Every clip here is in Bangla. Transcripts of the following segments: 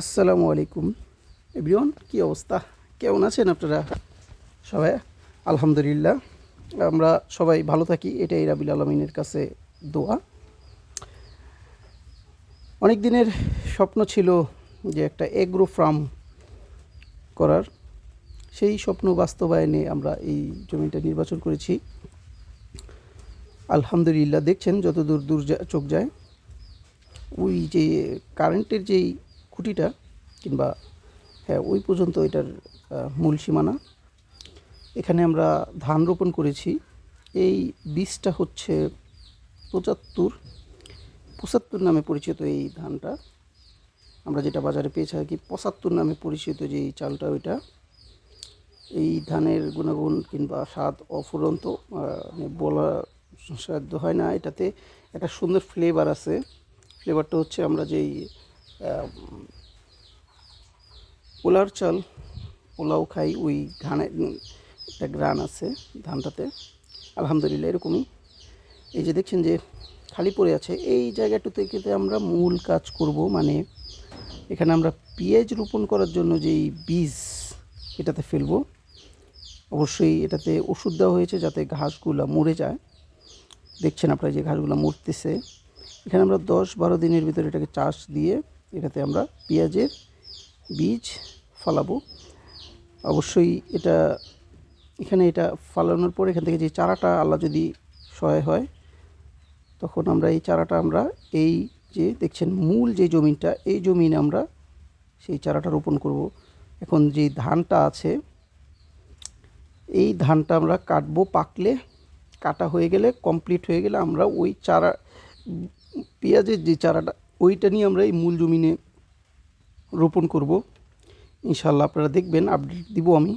আসসালামু আলাইকুম এভরিওয়ান, কী অবস্থা? কেমন আছেন আপনারা সবাই? আলহামদুলিল্লাহ, আমরা সবাই ভালো থাকি, এটাই রাবিল আলমিনের কাছে দোয়া। অনেক দিনের স্বপ্ন ছিল যে একটা এগ্রো ফার্ম করার। সেই স্বপ্ন বাস্তবায়নে আমরা এই জমিটা নির্বাচন করেছি। আলহামদুলিল্লাহ, দেখছেন যত দূর চোখ যায়, ওই যে কারেন্টের যেই খুঁটিটা কিংবা হ্যাঁ ওই পর্যন্ত এটার মূল সীমানা। এখানে আমরা ধান রোপণ করেছি। এই বীজটা হচ্ছে 75 নামে পরিচিত। এই ধানটা আমরা যেটা বাজারে পেয়েছি আর কি, 75 নামে পরিচিত যে এই চালটা, ওইটা এই ধানের গুণাগুণ কিংবা স্বাদ অফুরন্ত, বলা সাধ্য হয় না। এটাতে একটা সুন্দর ফ্লেভার আছে। ফ্লেভারটা হচ্ছে আমরা যেই পোলার চাল পোলাও খাই, ওই ঘানের একটা গ্রান আছে ধানটাতে। আলহামদুলিল্লাহ, এরকমই। এই যে দেখছেন যে খালি পড়ে আছে, এই জায়গাটাতে কিন্তু আমরা মূল কাজ করব। মানে এখানে আমরা পেঁয়াজ রোপণ করার জন্য যেই বীজ এটাতে ফেলবো। অবশ্যই এটাতে ওষুধ দেওয়া হয়েছে যাতে ঘাসগুলো মরে যায়। দেখছেন আপনারা যে ঘাসগুলো মরতেছে। এখানে আমরা 10-12 দিনের ভিতরে এটাকে চাষ দিয়ে এটাতে আমরা পেঁয়াজের বীজ ফলাবো। অবশ্যই এখানে এটা ফলানোর পর এখান থেকে যে চারাটা আল্লাহ যদি সহায় হয়, তখন আমরা এই চারাটা আমরা এই যে দেখছেন মূল যে জমিনটা, এই জমিনে আমরা সেই চারাটা রোপণ করব। এখন যে ধানটা আছে, এই ধানটা আমরা কাটবো। পাকলে, কাটা হয়ে গেলে, কমপ্লিট হয়ে গেলে আমরা ওই চারা, পেঁয়াজের যে চারাটা, ওইটা নিয়ে আমরা এই মূল জমিনে রোপণ করব। ইনশাআল্লাহ আপনারা দেখবেন, আপডেট দিব আমি।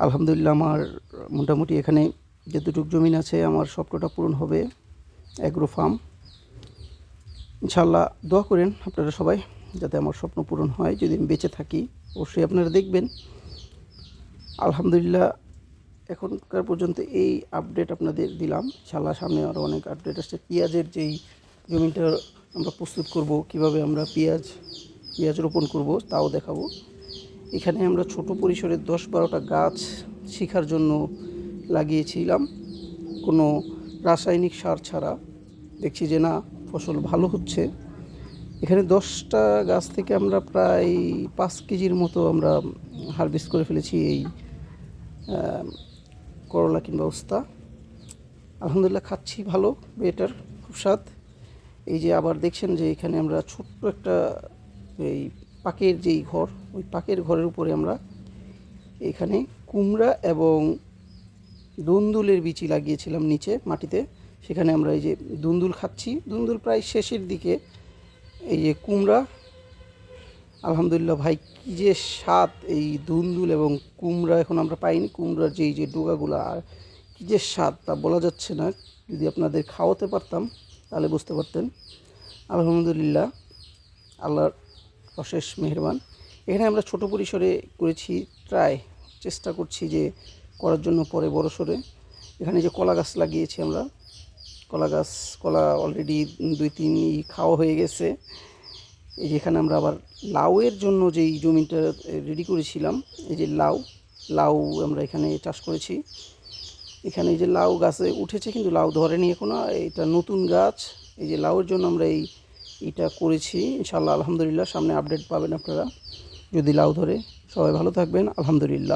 আলহামদুলিল্লাহ, আমার মোটামুটি এখানে যতটুকু জমিন আছে আমার স্বপ্নটা পূরণ হবে, অ্যাগ্রো ফার্ম। ইনশাআল্লাহ দোয়া করেন আপনারা সবাই যাতে আমার স্বপ্ন পূরণ হয়, যদি আমি বেঁচে থাকি। অবশ্যই আপনারা দেখবেন। আলহামদুলিল্লাহ, এখনকার পর্যন্ত এই আপডেট আপনাদের দিলাম। ইনশাআল্লাহ সামনে আরও অনেক আপডেট আসছে। পেঁয়াজের যেই জমিটা আমরা প্রস্তুত করব, কিভাবে আমরা পেঁয়াজ রোপণ করব, তাও দেখাবো। এখানে আমরা ছোট পরিসরে 10-12টা গাছ শিখার জন্য লাগিয়েছিলাম, কোনো রাসায়নিক সার ছাড়া। দেখছি যে না, ফসল ভালো হচ্ছে। এখানে 10টা গাছ থেকে আমরা প্রায় 5 কেজির মতো আমরা হারভেস্ট করে ফেলেছি এই করলা কিংবা উস্তা। আলহামদুলিল্লাহ, খাচ্ছি ভালো, বেটার, খুব স্বাদ। এই যে আবার দেখছেন যে এখানে আমরা ছোট্ট একটা এই পাকের যেই ঘর, ওই পাকের ঘরের উপরে আমরা এখানে কুমড়া এবং দুন্দুলের বিচি লাগিয়েছিলাম নিচে মাটিতে। সেখানে আমরা এই যে দুন্দুল খাচ্ছি, দুন্দুল প্রায় শেষের দিকে। এই যে কুমড়া, আলহামদুলিল্লাহ ভাই, কী যে স্বাদ এই দুন্দুল এবং কুমড়া। এখন আমরা পাইনি কুমড়ার যে ডোগাগুলো, আর কী যে স্বাদ তা বলা যাচ্ছে না। যদি আপনাদের খাওয়াতে পারতাম তাহলে বুঝতে পারতেন। আলহামদুলিল্লাহ, আল্লাহর অশেষ মেহেরবান। এখানে আমরা ছোট পরিসরে করেছি, চেষ্টা করছি যে করার জন্য পরে বড়সরে। এখানে যে কলা গাছ লাগিয়েছি আমরা, কলা অলরেডি 2-3 খাওয়া হয়ে গেছে। এই যে এখানে আমরা আবার লাউয়ের জন্য যেই জমিটা রেডি করেছিলাম, এই যে লাউ আমরা এখানে চাষ করেছি। এখানে এই যে লাউ গাছে উঠেছে কিন্তু লাউ ধরেনি এখনো, এটা নতুন গাছ। এই যে লাউয়ের জন্য আমরা এইটা করেছি। ইনশাআল্লাহ আলহামদুলিল্লাহ সামনে আপডেট পাবেন আপনারা যদি লাউ ধরে। সবাই ভালো থাকবেন, আলহামদুলিল্লাহ।